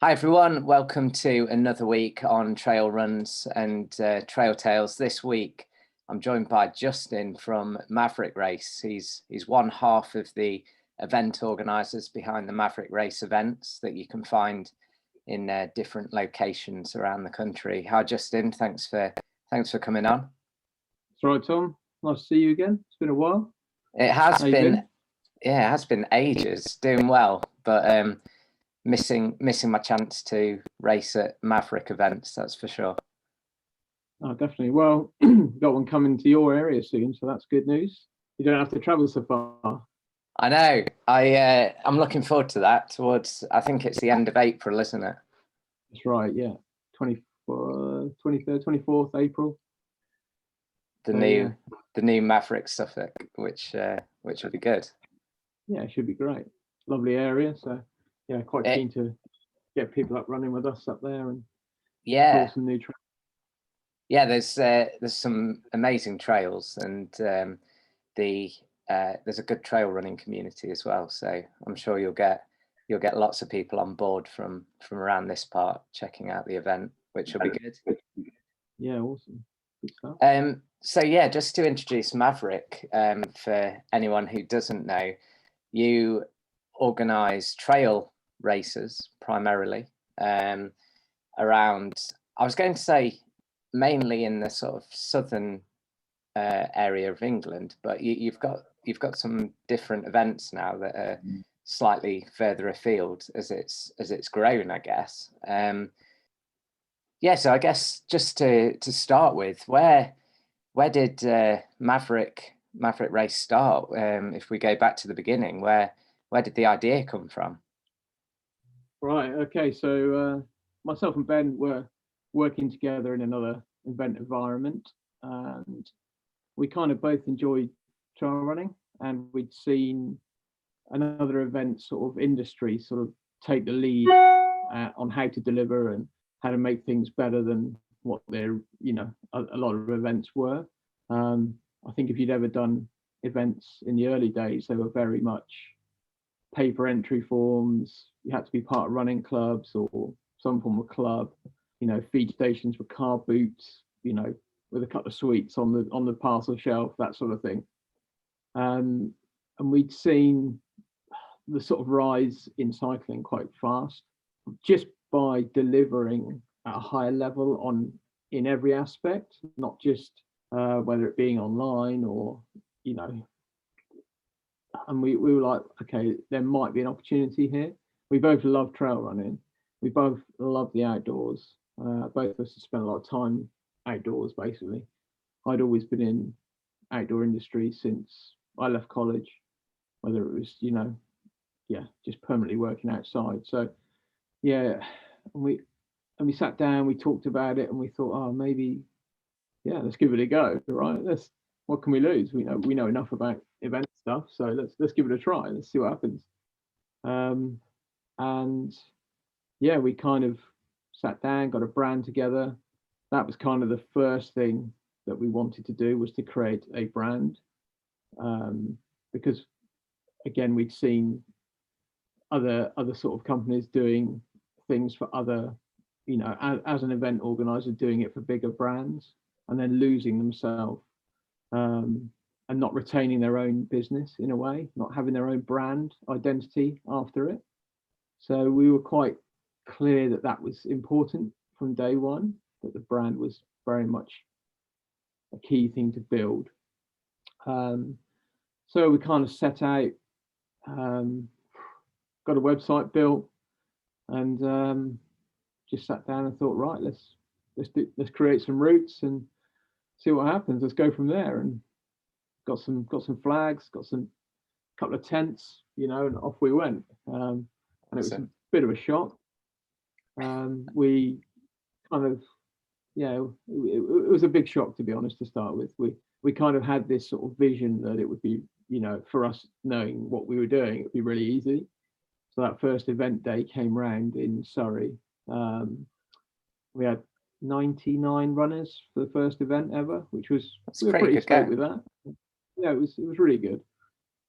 Hi everyone, welcome to another week on Trail Runs and Trail Tales. This week I'm joined by Justin from Maverick Race. He's one half of the event organisers behind the Maverick Race events that you can find in different locations around the country. Hi Justin, thanks for coming on. That's right, Tom. Nice to see you again. It's been a while. It has been, yeah, it has been ages. Doing well, but missing my chance to race at Maverick events, that's for sure. Oh, definitely. Well, got one coming to your area soon, so that's good news. You don't have to travel so far. I know. I'm looking forward to that. Towards, I think it's the end of April, isn't it? That's right. Yeah, 23rd, 24th April. The new Maverick Suffolk, which will be good. Yeah, it should be great. Lovely area. So yeah, quite keen to get people up running with us up there and yeah, some new trails. Yeah, there's some amazing trails, and there's a good trail running community as well. So I'm sure you'll get lots of people on board from around this part checking out the event, which will be good. Yeah, awesome. Good stuff. So yeah, just to introduce Maverick, for anyone who doesn't know, you organise trail races primarily around, I was going to say mainly in the sort of southern area of England, but you've got some different events now that are slightly further afield as it's grown, I guess. Yeah, so I guess just to start with, where did Maverick Race start? If we go back to the beginning, where did the idea come from? Right. Okay. So myself and Ben were working together in another event environment, and we kind of both enjoyed trail running, and we'd seen another event sort of industry sort of take the lead on how to deliver and how to make things better than what they're, a lot of events were. I think if you'd ever done events in the early days, they were very much paper entry forms. You had to be part of running clubs or some form of club. Feed stations with car boots, with a couple of sweets on the parcel shelf, that sort of thing. And we'd seen the sort of rise in cycling quite fast, just by delivering at a higher level in every aspect, not just whether it being online or, and we were like, okay, there might be an opportunity here. We both love trail running. We both love the outdoors. Both of us have spent a lot of time outdoors, basically. I'd always been in outdoor industry since I left college, whether it was, just permanently working outside. So yeah, and we sat down, we talked about it, and we thought, oh, maybe, yeah, let's give it a go, right? What can we lose? We know enough about event stuff, so let's give it a try. Let's see what happens. And yeah, we kind of sat down, got a brand together. That was kind of the first thing that we wanted to do, was to create a brand, because again, we'd seen other sort of companies doing things for other, as an event organizer, doing it for bigger brands and then losing themselves, and not retaining their own business in a way, not having their own brand identity after it. So we were quite clear that was important from day one, that the brand was very much a key thing to build. So we kind of set out, got a website built, and just sat down and thought, right, let's create some routes and see what happens. Let's go from there. And got some flags, got some couple of tents, and off we went. And it was a bit of a shock. We kind of, it was a big shock, to be honest, to start with. We kind of had this sort of vision that it would be, for us, knowing what we were doing, it would be really easy. So that first event day came round in Surrey. We had 99 runners for the first event ever, which was, we were pretty stoked with that. Yeah, it was really good.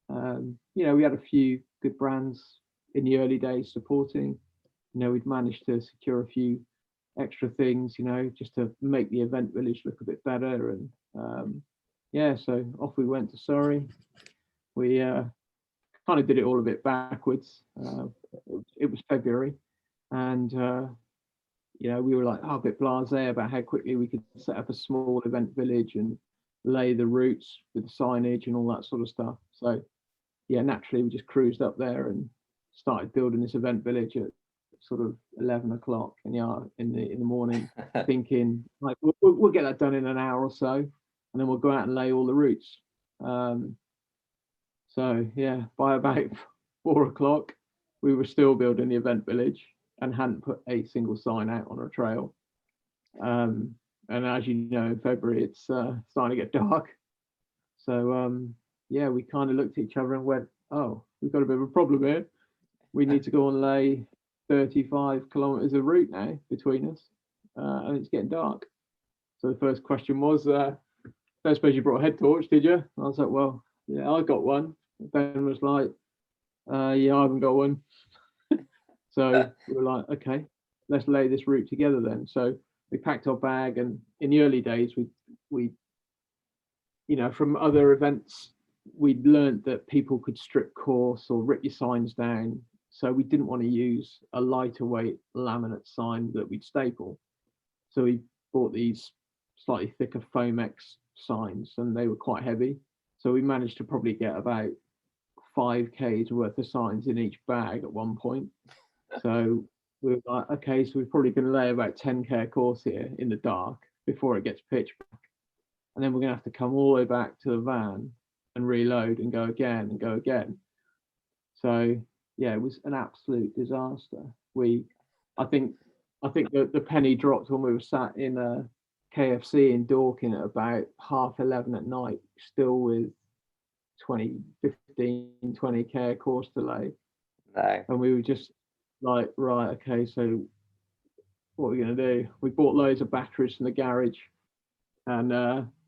We had a few good brands in the early days supporting. we'd managed to secure a few extra things, just to make the event village look a bit better. And yeah, so off we went to Surrey. We kind of did it all a bit backwards. It was February, and we were like a bit blasé about how quickly we could set up a small event village and lay the routes with the signage and all that sort of stuff. So yeah, naturally we just cruised up there and started building this event village at sort of 11 o'clock in the morning, thinking like we'll get that done in an hour or so, and then we'll go out and lay all the routes. So yeah, by about 4 o'clock, we were still building the event village and hadn't put a single sign out on a trail. And as you know, in February it's starting to get dark. So yeah, we kind of looked at each other and went, "Oh, we've got a bit of a problem here. We need to go and lay 35 kilometers of route now between us, and it's getting dark." So the first question was, "I don't suppose you brought a head torch, did you?" And I was like, "Well, yeah, I got one." Ben was like, "Yeah, I haven't got one." So we were like, "Okay, let's lay this route together then." So we packed our bag, and in the early days, we from other events, we'd learned that people could strip course or rip your signs down. So we didn't want to use a lighter weight laminate sign that we'd staple. So we bought these slightly thicker Foamex signs, and they were quite heavy. So we managed to probably get about 5K's worth of signs in each bag at one point. So we were like, okay, so we're probably going to lay about 10K course here in the dark before it gets pitch black. And then we're going to have to come all the way back to the van and reload and go again and go again. So yeah, it was an absolute disaster. I think the penny dropped when we were sat in a KFC in Dorking at about 11:30 at night, still with 20K course to lay. No. And we were just like, right, okay, so what are we going to do? We bought loads of batteries from the garage, and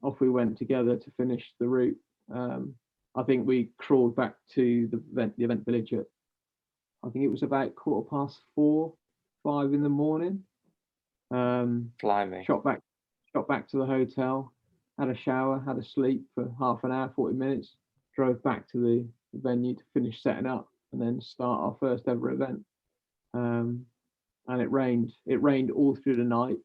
off we went together to finish the route. I think we crawled back to the event village at, I think it was about 4:15, 5 in the morning. Blimey. Shot back to the hotel, had a shower, had a sleep for half an hour, 40 minutes, drove back to the venue to finish setting up and then start our first ever event. And it rained all through the night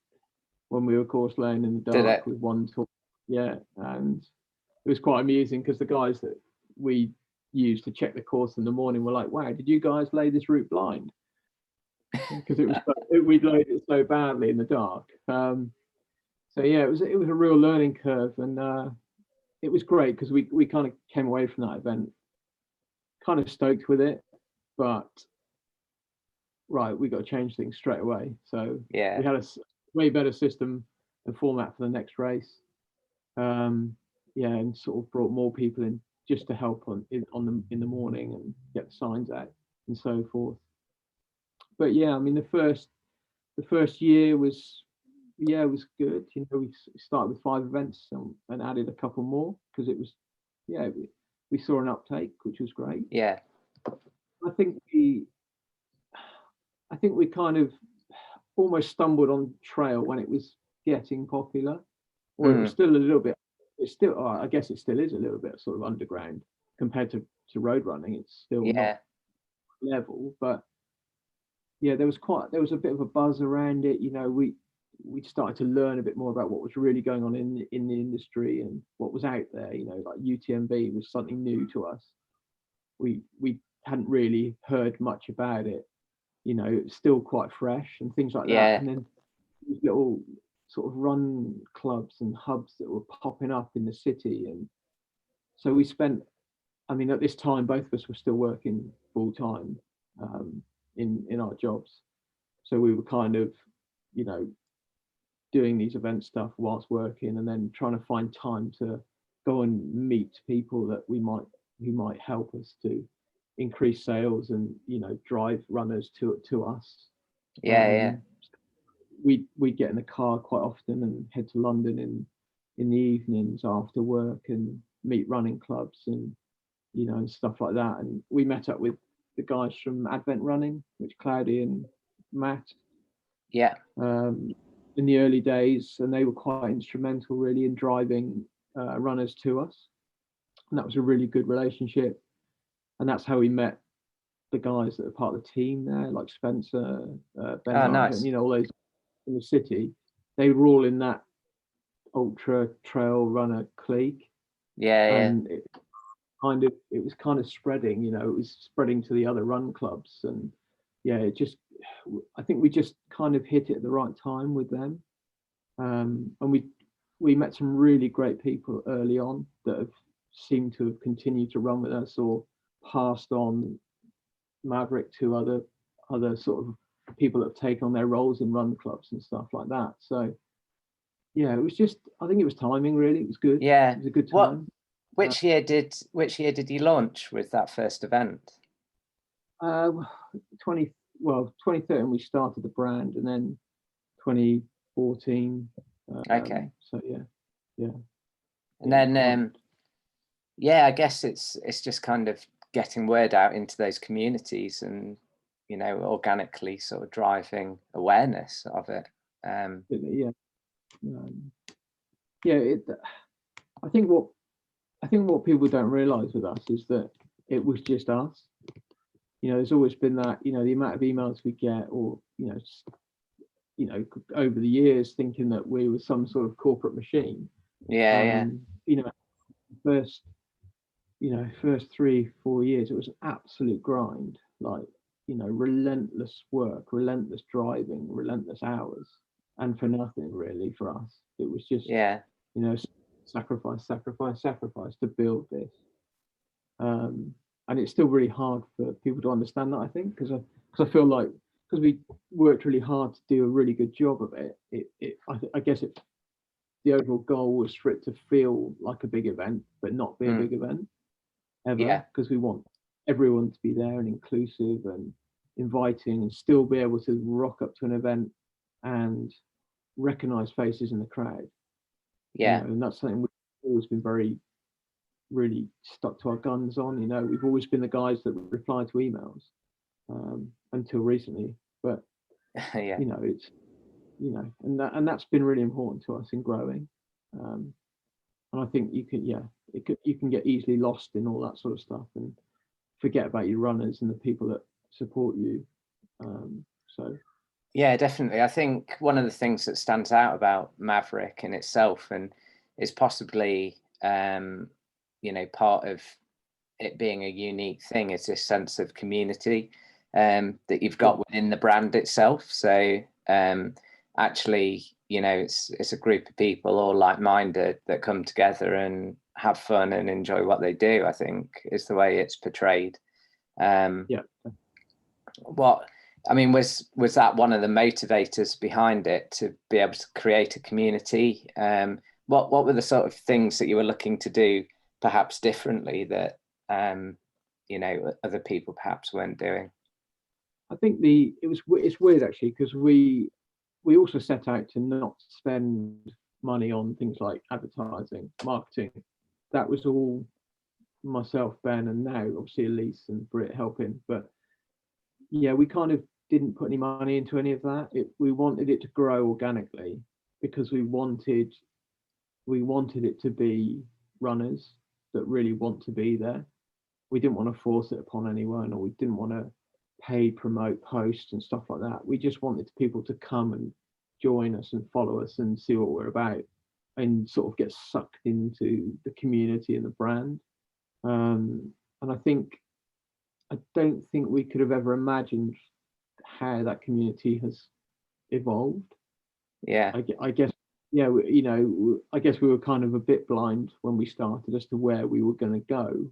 when we were course laying in the dark with one torch. Yeah, and it was quite amusing because the guys that we used to check the course in the morning were like, "Wow, did you guys lay this route blind?" Because we'd laid it so badly in the dark. So yeah, it was a real learning curve, and it was great because we kind of came away from that event kind of stoked with it, but right, we got to change things straight away. So yeah, we had a way better system and format for the next race. Yeah, and sort of brought more people in just to help in the morning and get the signs out and so forth. But yeah, I mean the first year was good. We started with 5 events and added a couple more because it was we saw an uptake, which was great. Yeah, I think we kind of almost stumbled on trail when it was getting popular, or it was still a little bit. It's still, I guess, it still is a little bit sort of underground compared to road running. It's still not level, but yeah, there was a bit of a buzz around it. We started to learn a bit more about what was really going on in the industry and what was out there. Like UTMB was something new to us. We hadn't really heard much about it. It was still quite fresh and things like that. And then these little sort of run clubs and hubs that were popping up in the city. And so we spent, I mean, at this time, both of us were still working full time in our jobs. So we were kind of, doing these event stuff whilst working, and then trying to find time to go and meet people that who might help us to increase sales and drive runners to us. We'd get in the car quite often and head to London in the evenings after work and meet running clubs and and stuff like that. And we met up with the guys from Advent Running, which Cloudy and Matt, Yeah. in the early days, and they were quite instrumental really in driving runners to us, and that was a really good relationship. And that's how we met the guys that are part of the team there, like Spencer, Ben, Nice. and all those in the city. They were all in that ultra trail runner clique, and it was kind of spreading. It was spreading to the other run clubs, and I think we just kind of hit it at the right time with them. And we met some really great people early on that have seemed to have continued to run with us or passed on Maverick to other sort of people that have taken on their roles in run clubs and stuff like that. So yeah, it was just, I think it was timing really. It was good. Yeah. It was a good time. Which year did you launch with that first event? 2013 we started the brand, and then 2014. Okay. So yeah. And then I guess it's just kind of getting word out into those communities and organically sort of driving awareness of it. I think what people don't realize with us is that it was just us. There's always been that, the amount of emails we get, or over the years, thinking that we were some sort of corporate machine. First 3-4 years, it was an absolute grind, like relentless work, relentless driving, relentless hours, and for nothing really for us. It was just sacrifice to build this. And it's still really hard for people to understand that, I think, because I feel like, because we worked really hard to do a really good job of it, I guess the overall goal was for it to feel like a big event, but not be a big event ever, because we want everyone to be there and inclusive and inviting, and still be able to rock up to an event and recognize faces in the crowd. And that's something we've always been really stuck to our guns on. We've always been the guys that reply to emails, until recently, but it's and that's been really important to us in growing. And I think you can get easily lost in all that sort of stuff and forget about your runners and the people that support you. Yeah, definitely. I think one of the things that stands out about Maverick in itself, and is possibly part of it being a unique thing, is this sense of community that you've got within the brand itself. So actually, it's a group of people all like-minded that come together and have fun and enjoy what they do, I think, is the way it's portrayed. Was that one of the motivators behind it, to be able to create a community? What were the sort of things that you were looking to do perhaps differently that other people perhaps weren't doing? I think it's weird actually, because we also set out to not spend money on things like advertising, marketing. That was all myself, Ben, and now obviously Elise and Britt helping. But yeah, we kind of didn't put any money into any of that. We wanted it to grow organically, because we wanted it to be runners that really want to be there. We didn't want to force it upon anyone, or we didn't want to pay promote posts and stuff like that. We just wanted people to come and join us and follow us and see what we're about, and sort of get sucked into the community and the brand. And I don't think we could have ever imagined how that community has evolved. I guess I guess we were kind of a bit blind when we started as to where we were going to go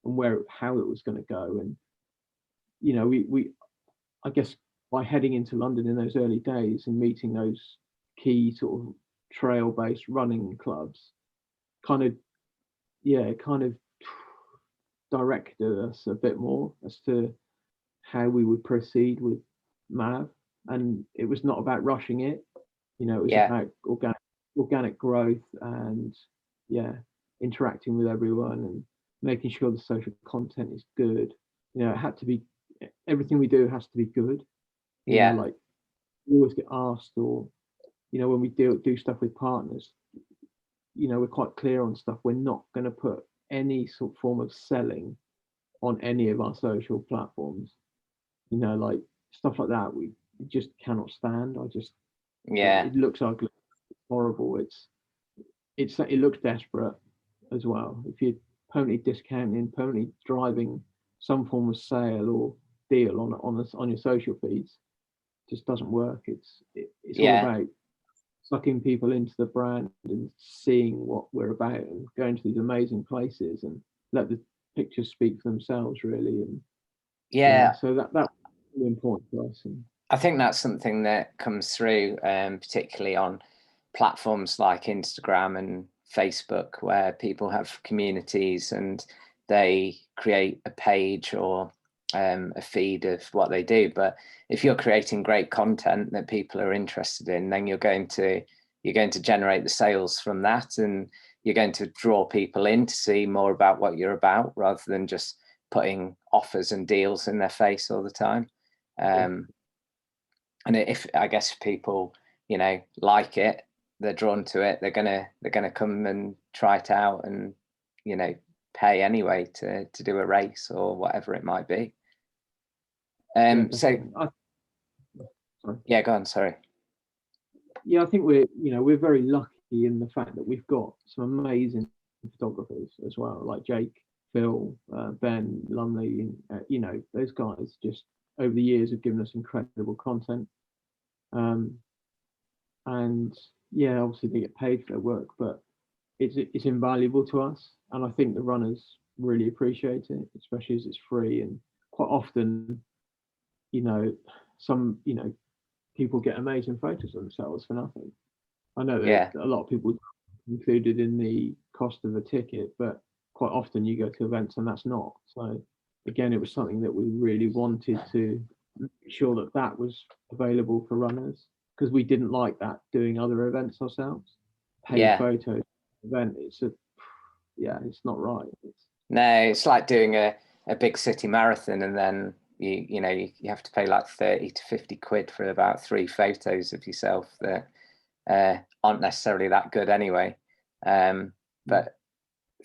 and how it was going to go. And I guess by heading into London in those early days and meeting those key sort of trail-based running clubs, kind of directed us a bit more as to how we would proceed with Mav. And it was not about rushing it. It was about organic growth, and interacting with everyone and making sure the social content is good. It had to be, everything we do has to be good. Like we always get asked, or when we do stuff with partners, we're quite clear on stuff. We're not going to put any sort of form of selling on any of our social platforms. Like stuff like that, we just cannot stand. It looks ugly, it's horrible. It looks desperate as well. If you're permanently discounting, permanently driving some form of sale or deal on your social feeds, it just doesn't work. It's all about sucking people into the brand and seeing what we're about and going to these amazing places and let the pictures speak for themselves, really. And so that's really important to us. And I think that's something that comes through, particularly on platforms like Instagram and Facebook, where people have communities and they create a page or a feed of what they do. But if you're creating great content that people are interested in, then you're going to generate the sales from that, and you're going to draw people in to see more about what you're about, rather than just putting offers and deals in their face all the time. And if people like it, they're drawn to it, they're gonna come and try it out and pay anyway to do a race or whatever it might be. Sorry. Yeah, go on. Sorry. Yeah, I think we're very lucky in the fact that we've got some amazing photographers as well, like Jake, Phil, Ben, Lumley. Those guys just over the years have given us incredible content. And obviously they get paid for their work, but it's invaluable to us, and I think the runners really appreciate it, especially as it's free. And quite often, some people get amazing photos of themselves for nothing. I know that a lot of people included in the cost of a ticket, but quite often you go to events and that's not. So again, it was something that we really wanted to make sure that was available for runners, because we didn't like that doing other events ourselves. Paid photos event, it's not right. It's like doing a big city marathon, and then you have to pay like 30 to 50 quid for about 3 photos of yourself that aren't necessarily that good anyway. But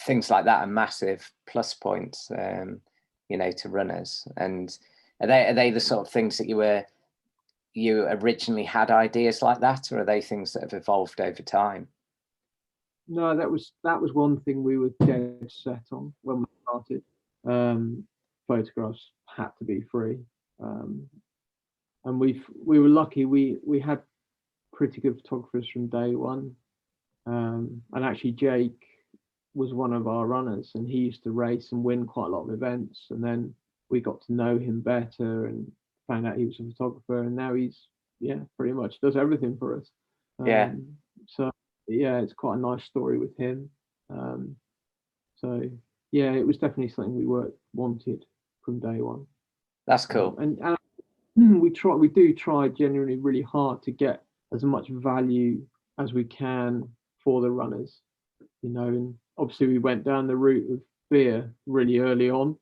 things like that are massive plus points, to runners. And are they the sort of things that you originally had ideas like that, or are they things that have evolved over time? No, that was one thing we were dead set on when we started. Photographs had to be free, and we were lucky. We had pretty good photographers from day one, and actually Jake was one of our runners, and he used to race and win quite a lot of events. And then we got to know him better and found out he was a photographer, and now he's pretty much does everything for us. So it's quite a nice story with him. It was definitely something we wanted from day one. That's cool. And we do try genuinely really hard to get as much value as we can for the runners, and obviously we went down the route of beer really early on,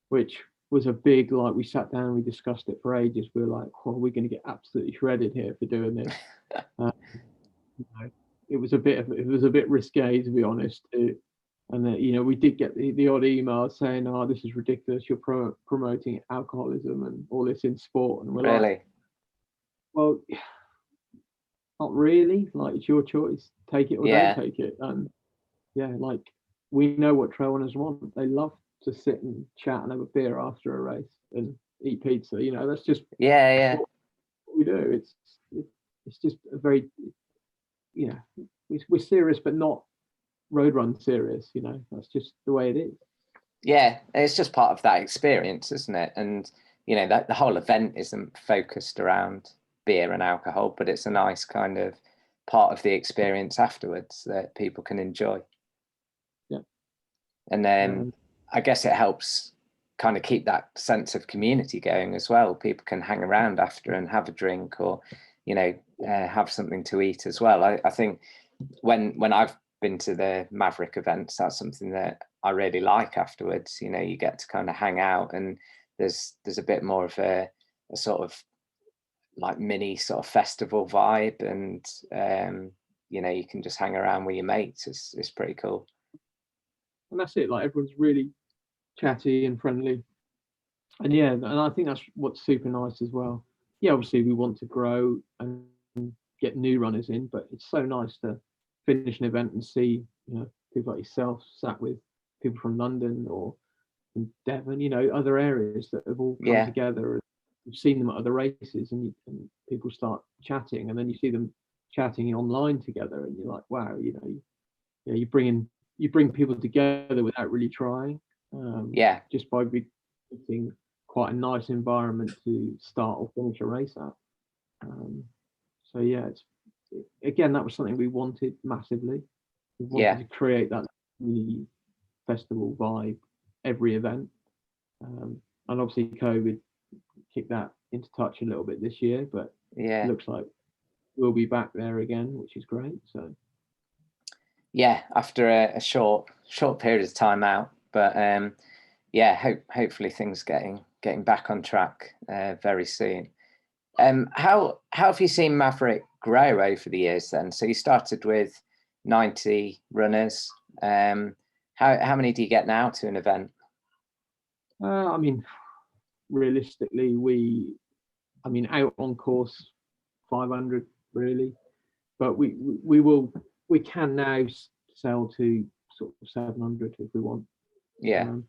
which was a big, like, we sat down and we discussed it for ages. We were like, we're going to get absolutely shredded here for doing this. It was a bit risque, to be honest. And then, we did get the odd email saying, "Oh, this is ridiculous. You're promoting alcoholism and all this in sport." And we're like, well, not really. Like, it's your choice. Take it or don't take it. And like, we know what trail runners want. They love to sit and chat and have a beer after a race and eat pizza. That's just what we do. It's just a very, we're serious, but not road run serious. That's just the way it is. It's just part of that experience, isn't it? And that the whole event isn't focused around beer and alcohol, but it's a nice kind of part of the experience afterwards that people can enjoy. And then I guess it helps kind of keep that sense of community going as well. People can hang around after and have a drink, or have something to eat as well. I think when I've been to the Maverick events, that's something that I really like afterwards. You get to kind of hang out, and there's a bit more of a sort of like mini sort of festival vibe, and you know, you can just hang around with your mates. It's pretty cool. And that's it. Like everyone's really chatty and friendly, and yeah, and I think that's what's super nice as well. Yeah, obviously we want to grow and get new runners in, but it's so nice to finish an event and see, you know, people like yourself sat with people from London or from Devon, you know, other areas that have all come together. You've seen them at other races, and people start chatting, and then you see them chatting online together, and you're like, wow, you know, you bring people together without really trying. Just by creating quite a nice environment to start or finish a race at. So yeah, again, that was something we wanted massively. We wanted to create that really festival vibe every event, and obviously COVID kicked that into touch a little bit this year, but it looks like we'll be back there again, which is great. So yeah, after a short period of time out, but yeah, hopefully things getting back on track very soon. How have you seen Maverick grow over the years then? So you started with 90 runners. How many do you get now to an event? I mean, realistically, out on course 500 really, but we can now sell to sort of 700 if we want.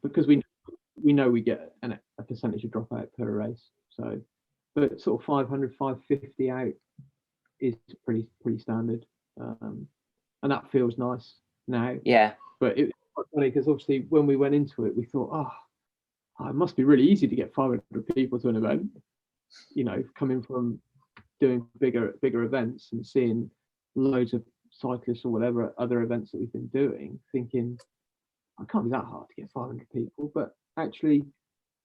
Because we know we get a percentage of dropout per race. So, but sort of 500, 550 out is pretty standard, and that feels nice now. But it's quite funny because obviously when we went into it, we thought, oh, it must be really easy to get 500 people to an event. You know, coming from doing bigger events and seeing loads of cyclists or whatever other events that we've been doing, thinking it can't be that hard to get 500 people. But actually,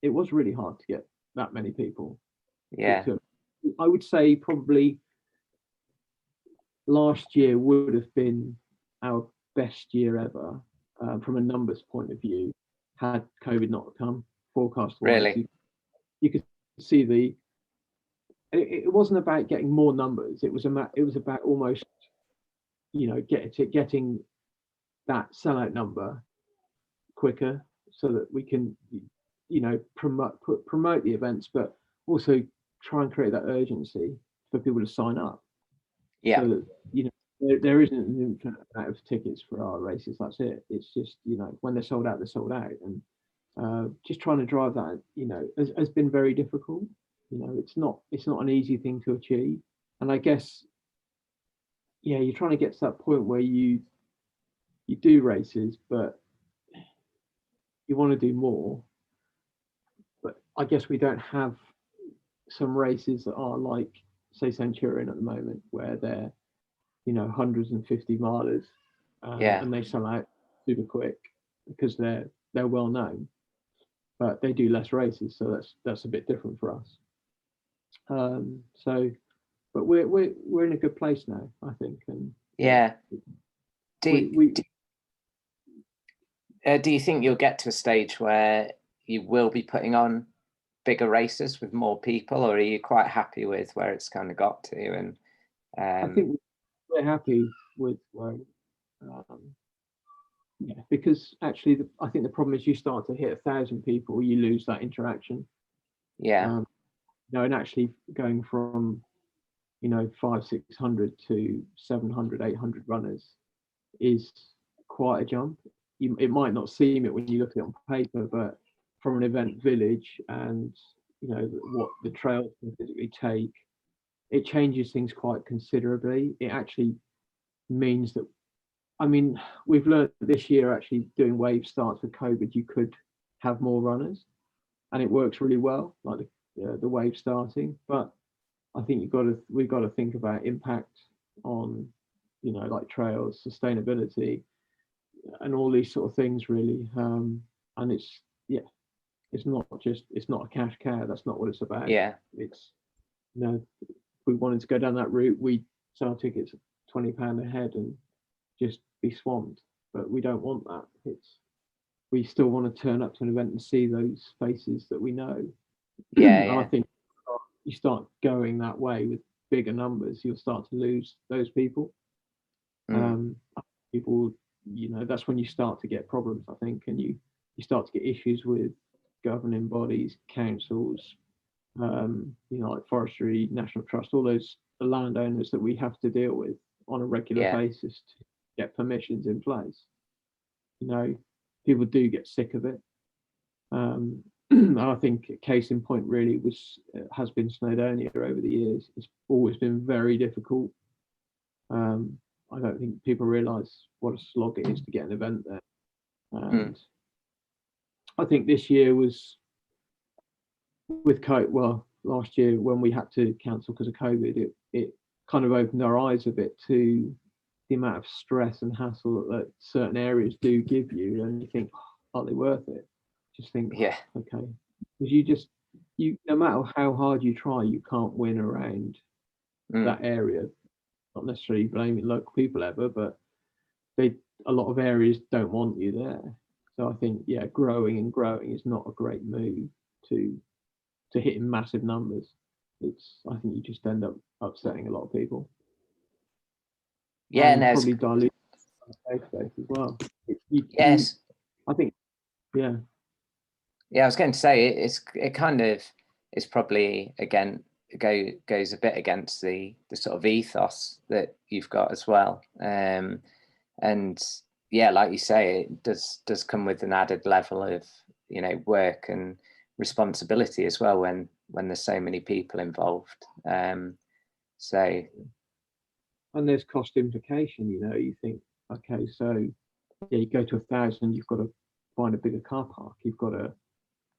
it was really hard to get that many people. I would say probably last year would have been our best year ever from a numbers point of view, had COVID not come. Forecast really, you could see it wasn't about getting more numbers. It was about almost, you know, getting that sellout number quicker so that we can, you know, promote the events, but also try and create that urgency for people to sign up. So that, you know, there isn't an infinite amount of tickets for our races. That's it. It's just, you know, when they're sold out, they're sold out. And just trying to drive that, you know, has been very difficult. You know, it's not an easy thing to achieve. And I guess, yeah, you're trying to get to that point where you do races, but you want to do more. But I guess we don't have some races that are like, say, Centurion at the moment, where they're, you know, 150 milers, and they sell out super quick because they're well known, but they do less races, so that's a bit different for us. So, but we're in a good place now, I think. And do you think you'll get to a stage where you will be putting on bigger races with more people, or are you quite happy with where it's kind of got to? And I think we're happy with where, because actually I think the problem is you start to hit 1,000 people, you lose that interaction. You know, and actually going from, you know, 500-600 to 700, 800 runners is quite a jump. It might not seem it when you look at it on paper, but from an event village and, you know, what the trails can physically take, it changes things quite considerably. It actually means that, I mean, we've learned this year actually doing wave starts with COVID, you could have more runners, and it works really well, like the wave starting. But I think we've got to think about impact on, you know, like trails, sustainability, and all these sort of things really. And it's not a cash cow. That's not what it's about. It's, you know, if we wanted to go down that route, we'd sell tickets at £20 a head and just be swamped. But we don't want that. We still want to turn up to an event and see those faces that we know. And I think you start going that way with bigger numbers, you'll start to lose those people. People, that's when you start to get problems, I think, and you start to get issues with governing bodies, councils, like forestry, national trust, all those the landowners that we have to deal with on a regular basis to get permissions in place. People do get sick of it. I think a case in point really has been Snowdonia over the years. It's always been very difficult. I don't think people realise what a slog it is to get an event there. And I think this year was with COVID. Well, last year when we had to cancel because of COVID, it kind of opened our eyes a bit to the amount of stress and hassle that certain areas do give you, and you think, are they worth it? Just think, okay, because no matter how hard you try, you can't win around that area. Not necessarily blaming local people ever, but a lot of areas don't want you there. So I think, growing is not a great move to hitting massive numbers. I think you just end up upsetting a lot of people. Yeah, and probably dilute the database as well. I think, yeah. Yeah, I was going to say it's probably goes a bit against the sort of ethos that you've got as well. And like you say, it does come with an added level of work and responsibility as well when there's so many people involved. And there's cost implication. You think, okay, so you go to 1,000, you've got to find a bigger car park, you've got to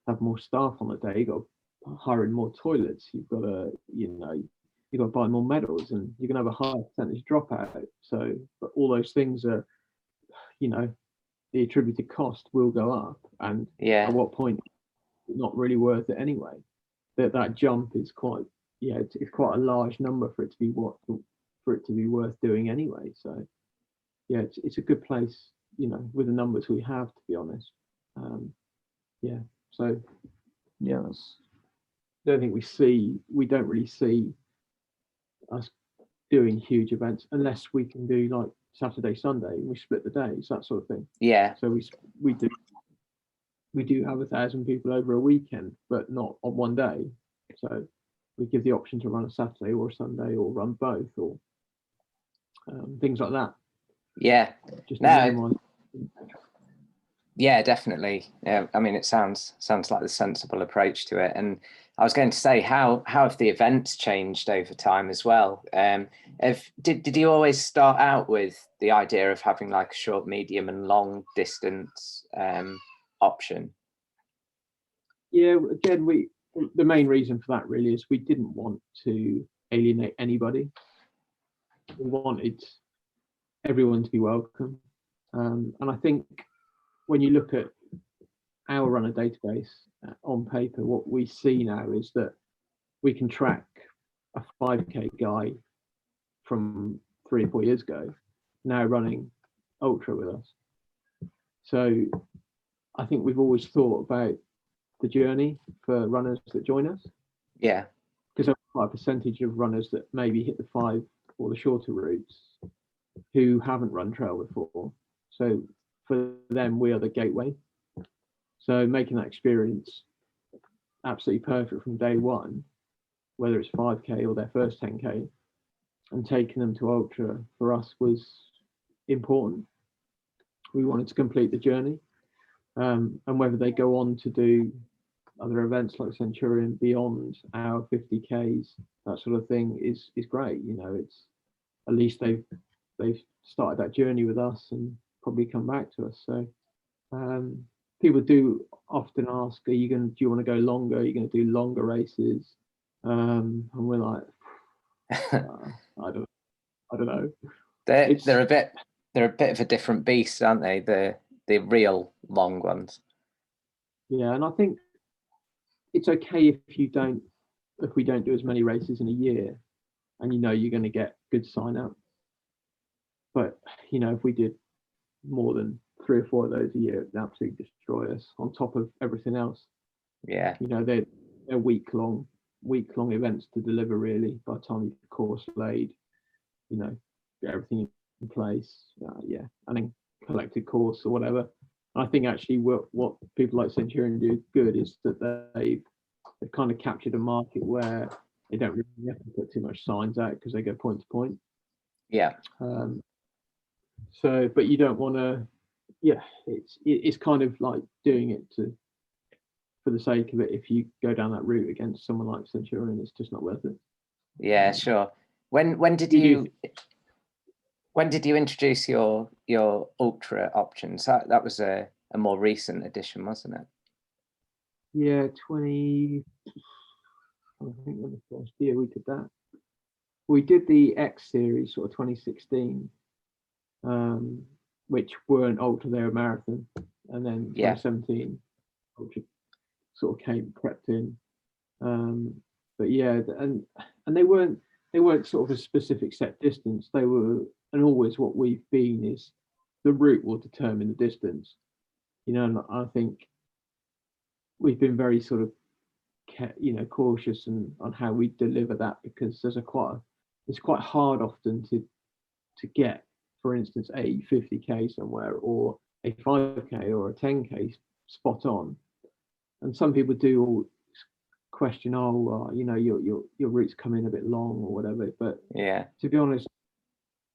have more staff on the day, you've got to hire in more toilets, you've got to you've got to buy more medals, and you're going to have a higher percentage dropout. So, but all those things are, the attributed cost will go up, and at what point it's not really worth it anyway. That jump is quite, it's quite a large number for it to be worth doing anyway. So it's a good place, with the numbers we have, to be honest. So we don't really see us doing huge events unless we can do like Saturday, Sunday, and we split the days, that sort of thing. So we do have 1,000 people over a weekend, but not on one day. So we give the option to run a Saturday or a Sunday, or run both, or things like that. Definitely. I mean, it sounds like the sensible approach to it. And I was going to say, how have the events changed over time as well? Did you always start out with the idea of having like a short, medium, and long distance option? Again, the main reason for that really is we didn't want to alienate anybody. We wanted everyone to be welcome, and I think when you look at our runner database on paper, what we see now is that we can track a 5K guy from 3 or 4 years ago now running ultra with us. So I think we've always thought about the journey for runners that join us. Because there's quite a percentage of runners that maybe hit the 5 or the shorter routes who haven't run trail before. So for them, we are the gateway. So making that experience absolutely perfect from day one, whether it's 5K or their first 10K, and taking them to ultra for us was important. We wanted to complete the journey, and whether they go on to do other events like Centurion beyond our 50Ks, that sort of thing is great. It's at least they've started that journey with us and probably come back to us. So people do often ask, do you want to go longer? Are you going to do longer races? And we're like, I don't know. They're a bit of a different beast, aren't they? The real long ones. Yeah, and I think it's okay if we don't do as many races in a year, and you're going to get good sign up. But if we did more than 3 or 4 of those a year, it'd absolutely destroy us on top of everything else. They're week long week-long events to deliver really by the time you get the course laid, get everything in place, and then collected course or whatever. And I think actually what people like Centurion do good is that they've kind of captured a market where they don't really have to put too much signs out because they go point to point. Yeah. So, but you don't want to. Yeah, it's kind of like doing it for the sake of it. If you go down that route against someone like Centurion, it's just not worth it. Yeah, sure. When did you introduce your ultra options? That was a more recent addition, wasn't it? Yeah, I think the first year we did that. We did the X series sort of 2016, which weren't ultra, they were marathon, and then 2017 ultra sort of crept in. But yeah, and they weren't sort of a specific set distance. They were, and always what we've been is the route will determine the distance. And I think we've been very sort of cautious on how we deliver that, because it's quite hard often to get, for instance, a 50k somewhere or a 5k or a 10k spot on. And some people do all question, your route's come in a bit long or whatever. But yeah, to be honest,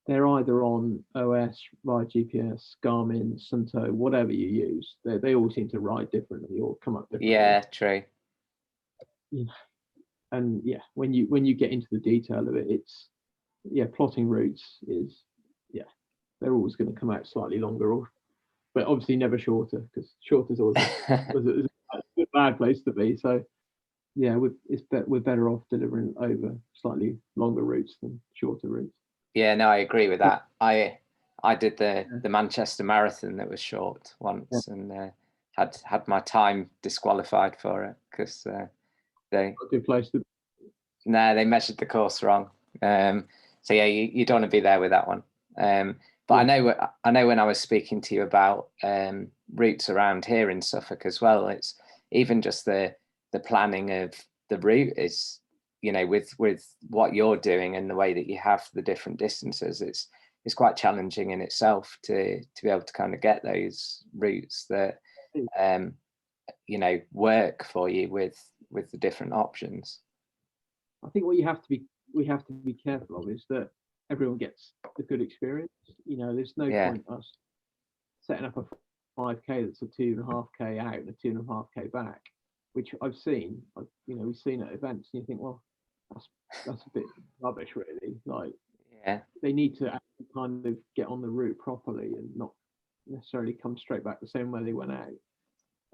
they're either on OS, via GPS, Garmin, Sunto, whatever you use. They all seem to ride differently or come up differently. Yeah, true. And when you get into the detail of it, it's plotting routes is they're always going to come out slightly longer, but obviously never shorter, because shorter is always a bad place to be. So we're better off delivering over slightly longer routes than shorter routes. Yeah, no, I agree with that. I did the Manchester Marathon that was short once, and had my time disqualified for it because they good place to. No, they measured the course wrong. So yeah, you don't want to be there with that one. But I know when I was speaking to you about routes around here in Suffolk as well, it's even just the planning of the route is, with what you're doing and the way that you have the different distances, it's quite challenging in itself to be able to kind of get those routes that work for you with the different options. I think what we have to be careful of is that everyone gets a good experience. There's no point us setting up a 5k that's a 2.5k out and a 2.5k back, which I've seen. We've seen at events, and you think, well, that's a bit rubbish, really. Like, they need to actually kind of get on the route properly and not necessarily come straight back the same way they went out.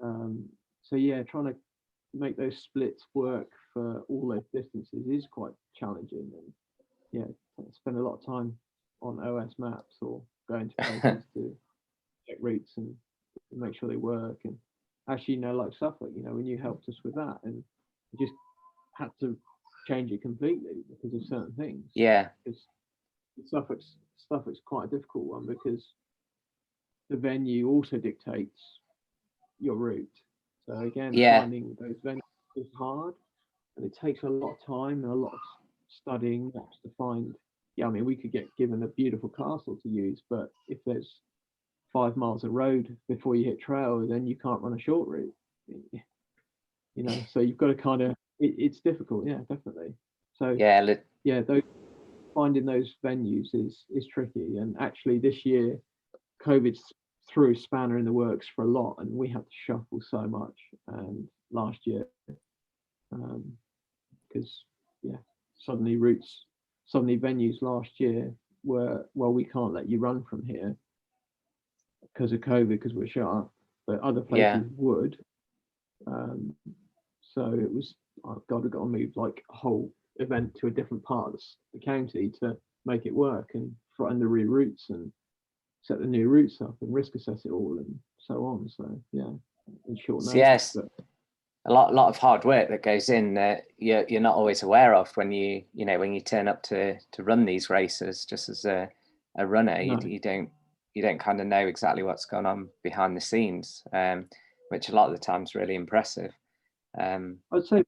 Trying to make those splits work for all those distances is quite challenging, and spend a lot of time on OS maps or going to places to check routes and make sure they work. And actually, like Suffolk, when you helped us with that, and you just had to change it completely because of certain things. Because Suffolk's quite a difficult one, because the venue also dictates your route. So again, finding those venues is hard, and it takes a lot of time and a lot of studying maps to find. We could get given a beautiful castle to use, but if there's 5 miles of road before you hit trail, then you can't run a short route. So you've got to kind of. It's difficult, definitely. So those finding those venues is tricky. And actually, this year, COVID threw a spanner in the works for a lot, and we had to shuffle so much. And last year, because suddenly venues last year were, well, we can't let you run from here because of COVID, because we're shut up, but other places would. So it was, oh God, we've got to move like a whole event to a different part of the county to make it work, and find the reroutes and set the new routes up and risk assess it all and so on. So in short notice. Yes, a lot of hard work that goes in that you're not always aware of when you turn up to run these races. Just as a runner, you don't kind of know exactly what's going on behind the scenes, which a lot of the time is really impressive. I'd say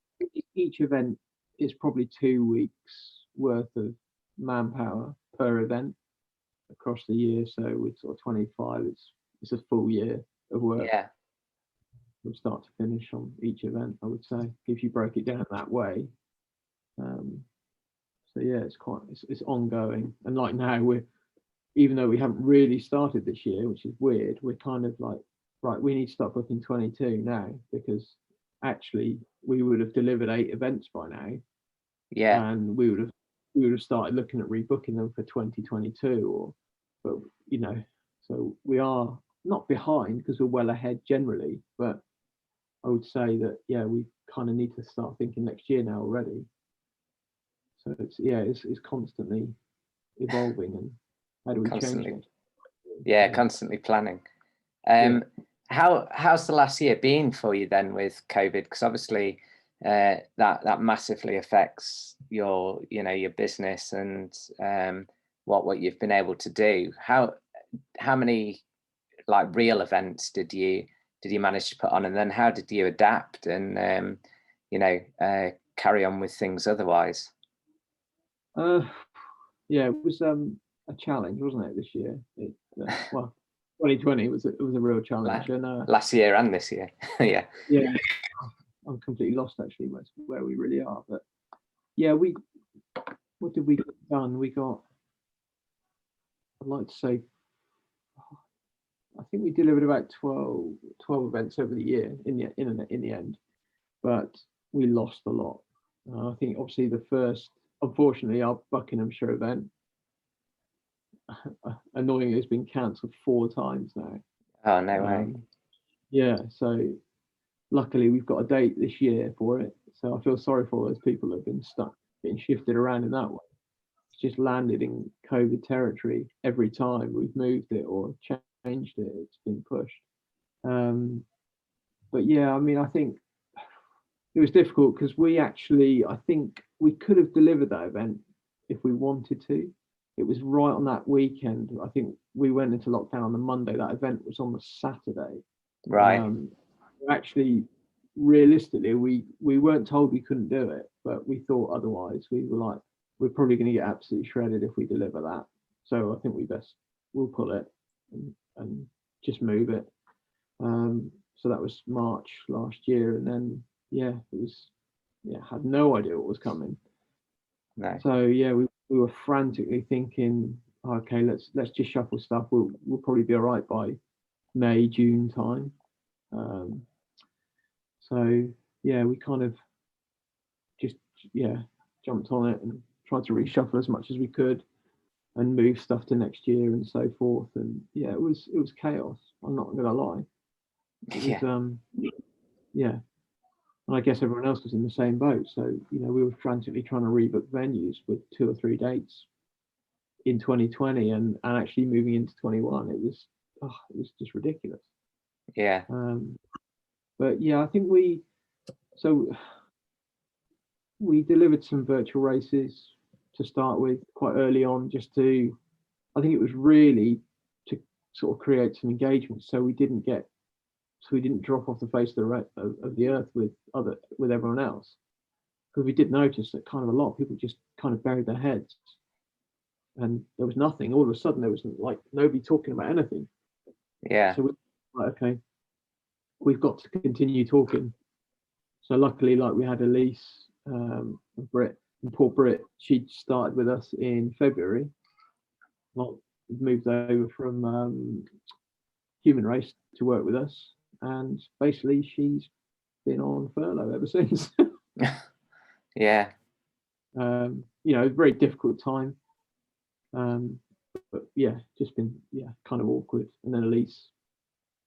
each event it's probably 2 weeks worth of manpower per event across the year. So with sort of 25, it's a full year of work Yeah, from start to finish on each event, I would say, if you break it down that way. So yeah, it's ongoing. And like now, even though we haven't really started this year, which is weird, we're kind of like, right, we need to start booking 22 now, because actually we would have delivered 8 events by now, yeah, and we would have started looking at rebooking them for 2022. But so we are not behind because we're well ahead generally, but I would say that we kind of need to start thinking next year now already. So it's constantly evolving, and how do we change constantly, things? yeah, constantly planning. Yeah. How's the last year been for you then with COVID? Because obviously that massively affects your business and what you've been able to do. How many like real events did you manage to put on, and then how did you adapt and carry on with things otherwise? Yeah, it was a challenge, wasn't it, this year? Well, 2020 was a real challenge, and last year and this year. Yeah. Yeah, I'm completely lost actually where we really are. But yeah, what did we get done? We got, I'd like to say, I think we delivered about 12 events over the year in the end, but we lost a lot. I think obviously the first, unfortunately, our Buckinghamshire event, annoyingly, has been cancelled 4 times now. Oh, no way. Yeah, so luckily we've got a date this year for it. So I feel sorry for all those people that have been stuck, getting shifted around in that way. It's just landed in COVID territory every time we've moved it or changed it. It's been pushed. But yeah, I mean, I think it was difficult because I think we could have delivered that event if we wanted to. It was right on that weekend. I think we went into lockdown on the Monday. That event was on the Saturday. Right. Actually, realistically, we weren't told we couldn't do it, but we thought otherwise. We were like, we're probably going to get absolutely shredded if we deliver that. So I think we'll pull it and just move it. So that was March last year, and then had no idea what was coming. No. So yeah, we were frantically thinking, okay, let's just shuffle stuff. We'll probably be all right by May, June time. So yeah, we kind of just jumped on it and tried to reshuffle as much as we could and move stuff to next year and so forth. And yeah, it was chaos. I'm not gonna lie. It was, yeah. And I guess everyone else was in the same boat. So we were frantically trying to rebook venues with 2 or 3 dates in 2020, and actually moving into 21. It was just ridiculous. Yeah. But yeah, I think we delivered some virtual races to start with quite early on, I think it was really to sort of create some engagement, so we didn't drop off the face of the earth with everyone else, because we did notice that kind of a lot of people just kind of buried their heads, and there was nothing. All of a sudden, there was like nobody talking about anything. Yeah. So we're like, okay, we've got to continue talking. So luckily, like, we had Elise, Brit, and poor Brit. She started with us in February. Well, moved over from Human Race to work with us, and basically she's been on furlough ever since. Yeah. Very difficult time. But yeah, just been kind of awkward. And then Elise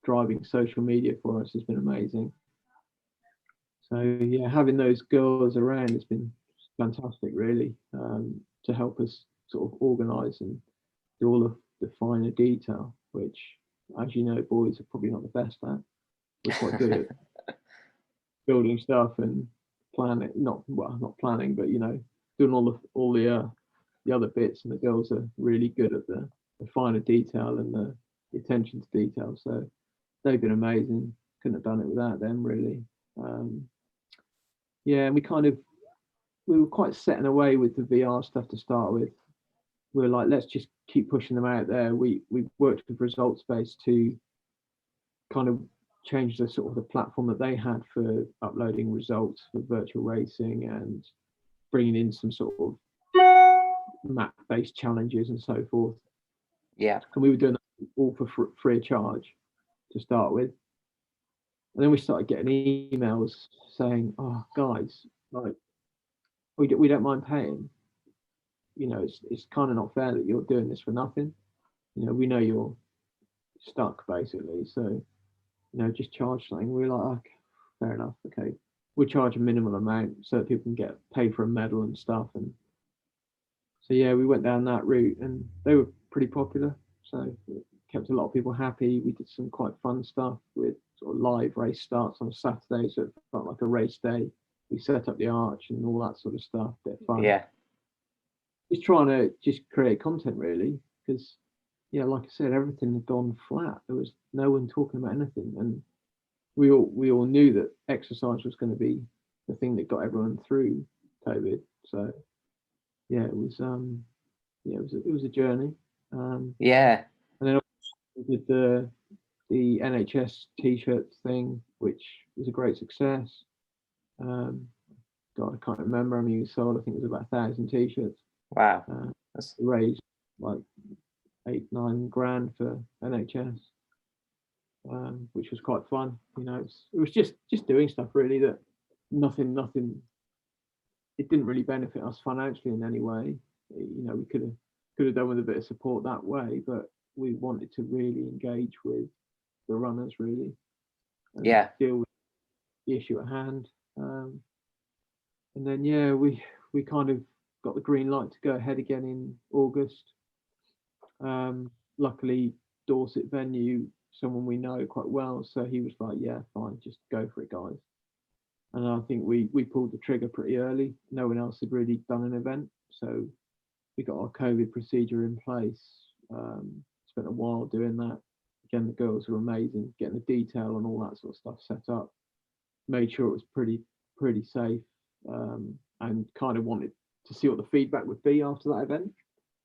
driving social media for us has been amazing. So yeah, having those girls around has been fantastic, really, to help us sort of organise and do all of the finer detail, which, as you know, boys are probably not the best at. We're quite good at building stuff and planning, not planning, but doing all the other bits, and the girls are really good at the finer detail and the attention to detail. So they've been amazing. Couldn't have done it without them, really. And we kind of we were quite set in a way with the VR stuff to start with. We were like, let's just keep pushing them out there. We worked with results based to kind of change the sort of the platform that they had for uploading results for virtual racing and bringing in some sort of map-based challenges and so forth. Yeah. And we were doing that all for free of charge to start with. And then we started getting emails saying, "Oh, guys, like we don't mind paying. You know, it's kind of not fair that you're doing this for nothing. You know, we know you're stuck basically, so you know, just charge something." We were like, "Okay, fair enough. Okay, we'll charge a minimal amount so that people can get paid for a medal and stuff." And so yeah, we went down that route, and they were pretty popular. So it kept a lot of people happy. We did some quite fun stuff with sort of live race starts on Saturday, so it felt like a race day. We set up the arch and all that sort of stuff. Bit of fun. Yeah. Just trying to just create content really, because yeah, like I said, everything had gone flat. There was no one talking about anything, and we all knew that exercise was going to be the thing that got everyone through COVID. So yeah, it was it was a journey. Yeah. And then we did the NHS T-shirt thing, which was a great success. God, I can't remember. I mean, we sold, I think it was about 1,000 T-shirts. Wow. Raised like 8-9 grand for NHS, which was quite fun. You know, it was just doing stuff really that nothing. It didn't really benefit us financially in any way. You know, we could have done with a bit of support that way, but we wanted to really engage with the runners really, and deal with the issue at hand. And then yeah, we kind of got the green light to go ahead again in August. Luckily, Dorset venue, someone we know quite well, so he was like, "Yeah, fine, just go for it, guys." And I think we pulled the trigger pretty early. No one else had really done an event, so we got our COVID procedure in place. Spent a while doing that. Again, the girls were amazing, getting the detail and all that sort of stuff set up. Made sure it was pretty safe, and kind of wanted to see what the feedback would be after that event.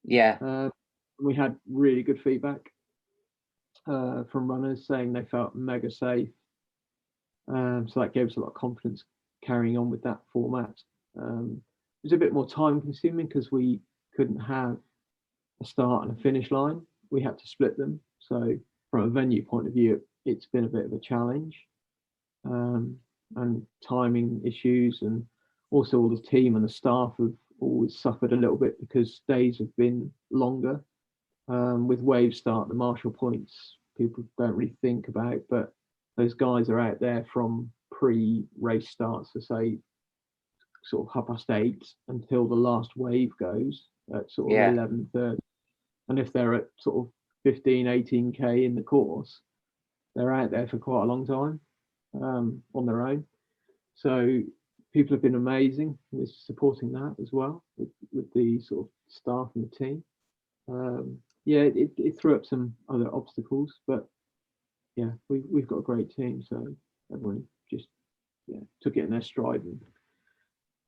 Yeah. We had really good feedback from runners saying they felt mega safe. So that gave us a lot of confidence carrying on with that format. It was a bit more time consuming because we couldn't have a start and a finish line. We had to split them. So from a venue point of view, it's been a bit of a challenge, and timing issues, and also all the team and the staff have always suffered a little bit because days have been longer. With wave start, the marshal points people don't really think about, but those guys are out there from pre-race starts, to say sort of 8:30 until the last wave goes at sort of 11:30. And if they're at sort of 15-18k in the course, they're out there for quite a long time on their own. So people have been amazing with supporting that as well, with the sort of staff and the team. Yeah, it threw up some other obstacles, but yeah, we've got a great team, so everyone just took it in their stride and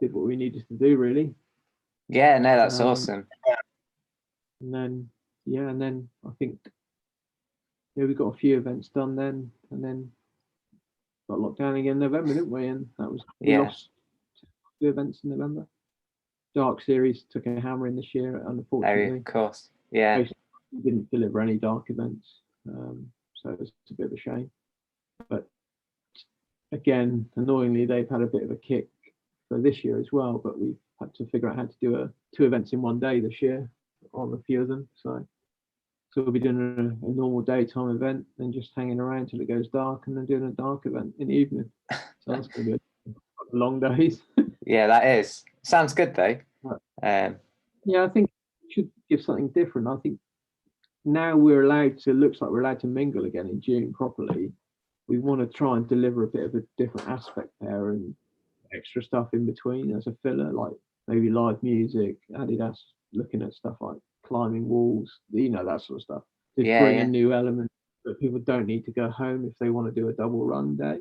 did what we needed to do, really. Yeah, no, that's awesome. And then I think we got a few events done then, and then got locked down again in November, didn't we? And that was we lost 2 events in November. Dark Series took a hammering this year, unfortunately. Of course, yeah. We didn't deliver any dark events, so it's a bit of a shame. But again, annoyingly, they've had a bit of a kick for this year as well. But we've had to figure out how to do 2 events in one day this year on a few of them. So we'll be doing a normal daytime event, then just hanging around till it goes dark, and then doing a dark event in the evening. So that's going to be long days. Yeah, that is. Sounds good though. Yeah, I think we should give something different. I think now looks like we're allowed to mingle again in June properly. We want to try and deliver a bit of a different aspect there, and extra stuff in between as a filler, like maybe live music, Adidas looking at stuff like climbing walls, that sort of stuff. Just bring a new element that people don't need to go home if they want to do a double run day.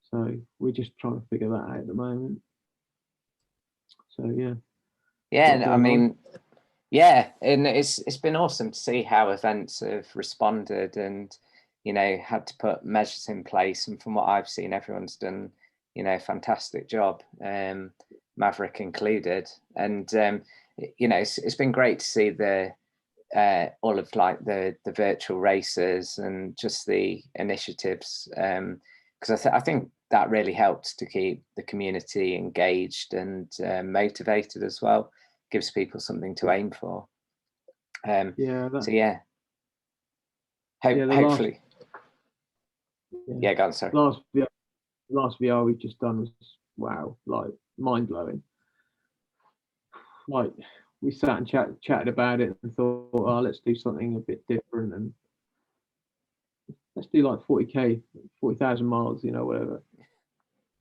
So we're just trying to figure that out at the moment. So yeah. Yeah, I mean, yeah, and it's been awesome to see how events have responded and, had to put measures in place. And from what I've seen, everyone's done, a fantastic job, Maverick included. And it's been great to see the all of like the virtual races and just the initiatives, because I think that really helps to keep the community engaged and motivated as well. Gives people something to aim for. So yeah, hopefully. Go on, sorry. Last VR we've just done was wow, like mind blowing. Like we sat and chatted about it and thought, oh, let's do something a bit different and let's do like 40K, 40,000 miles, whatever.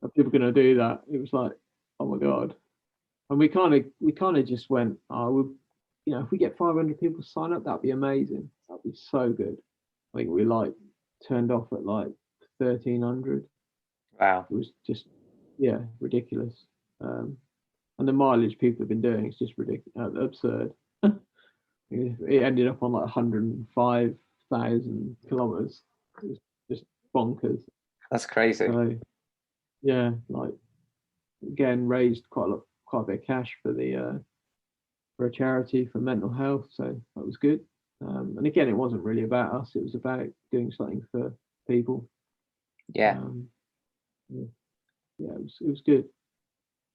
Are people going to do that? It was like, oh my god. And we kind of just went, oh, if we get 500 people sign up, that'd be amazing. That'd be so good. I think we like turned off at like 1,300. Wow. It was just, ridiculous. And the mileage people have been doing is just ridiculous, absurd. It ended up on like 105,000 kilometers. It was just bonkers. That's crazy. So, yeah, like again, raised quite a bit of cash for a charity for mental health, so that was good. And again, it wasn't really about us; it was about doing something for people. Yeah. It was good.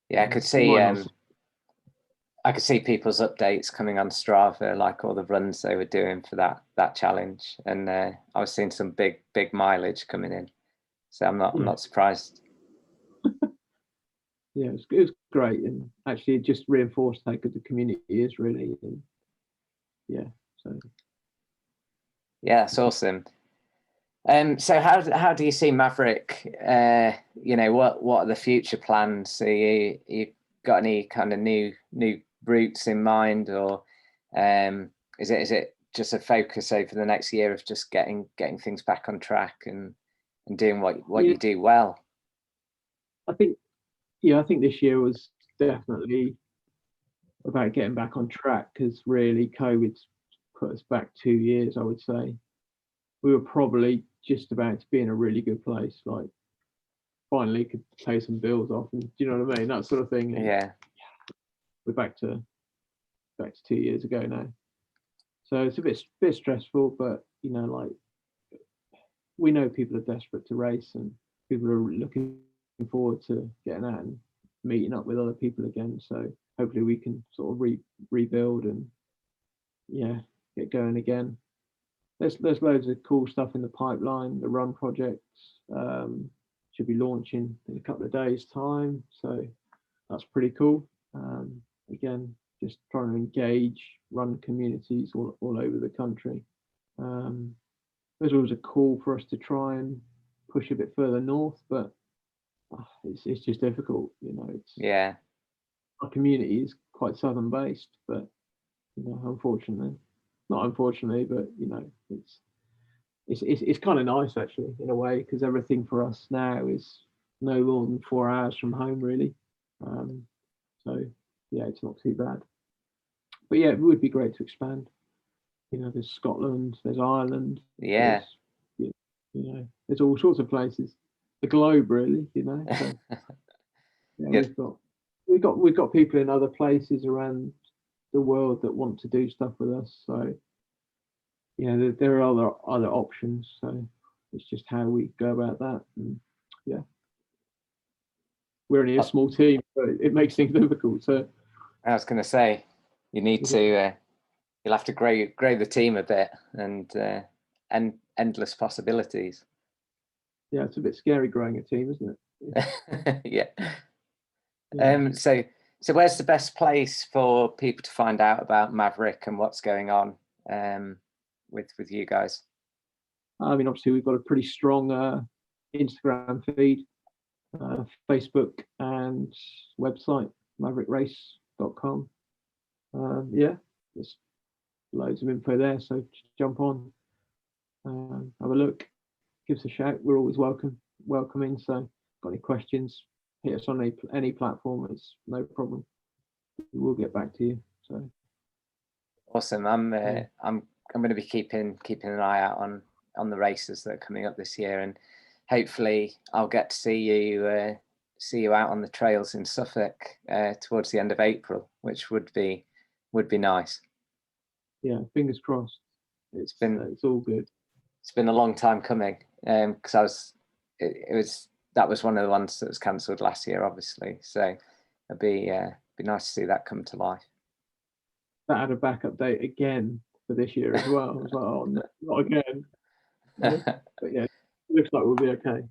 Yeah, I could see. I could see people's updates coming on Strava, like all the runs they were doing for that challenge, and I was seeing some big mileage coming in. So I'm not surprised. Yeah, it was great, and actually it just reinforced how good the community is, really. And so that's awesome. So how do you see Maverick? What are the future plans? You got any kind of new routes in mind, or is it just a focus over the next year of just getting things back on track and doing what you do well? I think this year was definitely about getting back on track, because really COVID's put us back 2 years, I would say. We were probably just about to be in a really good place, like finally could pay some bills off, and do you know what I mean, that sort of thing. And yeah, we're back to 2 years ago now, so it's a bit stressful, but like we know people are desperate to race, and people are looking forward to getting out and meeting up with other people again. So hopefully we can sort of rebuild and get going again. There's loads of cool stuff in the pipeline. The run project should be launching in a couple of days' time, so that's pretty cool. Again, just trying to engage run communities all over the country. There's always a call for us to try and push a bit further north, but it's just difficult. Our community is quite southern based, but unfortunately, not unfortunately, but it's kind of nice actually in a way, because everything for us now is no more than 4 hours from home, really. So it's not too bad. But it would be great to expand. There's Scotland, there's Ireland. Yeah. There's all sorts of places. The globe, really. So, we've got people in other places around the world that want to do stuff with us. So there are other options. So it's just how we go about that. And, we're only a small team, so it makes things difficult. So I was going to say, you need to you'll have to grow the team a bit, and endless possibilities. Yeah, it's a bit scary growing a team, isn't it? Yeah. So where's the best place for people to find out about Maverick and what's going on with you guys? I mean, obviously we've got a pretty strong Instagram feed, Facebook, and website, maverickrace.com. There's loads of info there, so jump on, have a look, give us a shout. We're always welcoming. So got any questions, hit us on any platform, it's no problem. we'll get back to you. So awesome. I'm going to be keeping an eye out on the races that are coming up this year, and hopefully I'll get to see you out on the trails in Suffolk towards the end of April, which would be nice. Yeah, fingers crossed. It's all good. It's been a long time coming, because that was one of the ones that was cancelled last year, obviously. So it'd be nice to see that come to life. That had a backup date again for this year as well. I was like, oh, no, not again. But yeah, it looks like we'll be okay.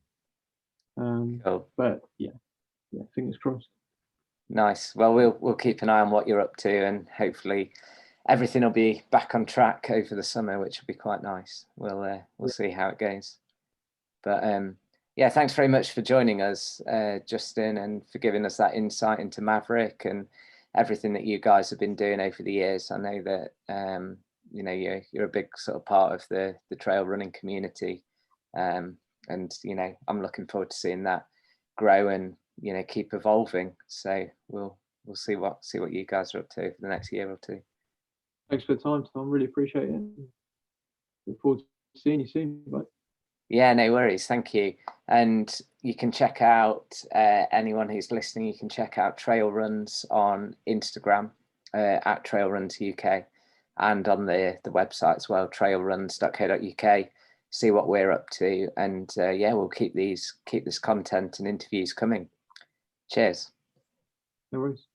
Cool. But yeah, fingers crossed. Nice. Well, we'll keep an eye on what you're up to, and hopefully everything will be back on track over the summer, which will be quite nice. We'll see how it goes. But yeah, thanks very much for joining us, Justin, and for giving us that insight into Maverick and everything that you guys have been doing over the years. I know that you know, you're a big sort of part of the trail running community, and you know, I'm looking forward to seeing that grow and, you know, keep evolving. So we'll see what you guys are up to for the next year or two. Thanks for the time, Tom. Really appreciate it. Look forward to seeing you soon. Bye. Yeah, no worries. Thank you. And you can check out, anyone who's listening, you can check out Trail Runs on Instagram at Trail Runs UK, and on the website as well, trailruns.co.uk. See what we're up to, and yeah, we'll keep this content and interviews coming. Cheers. No worries.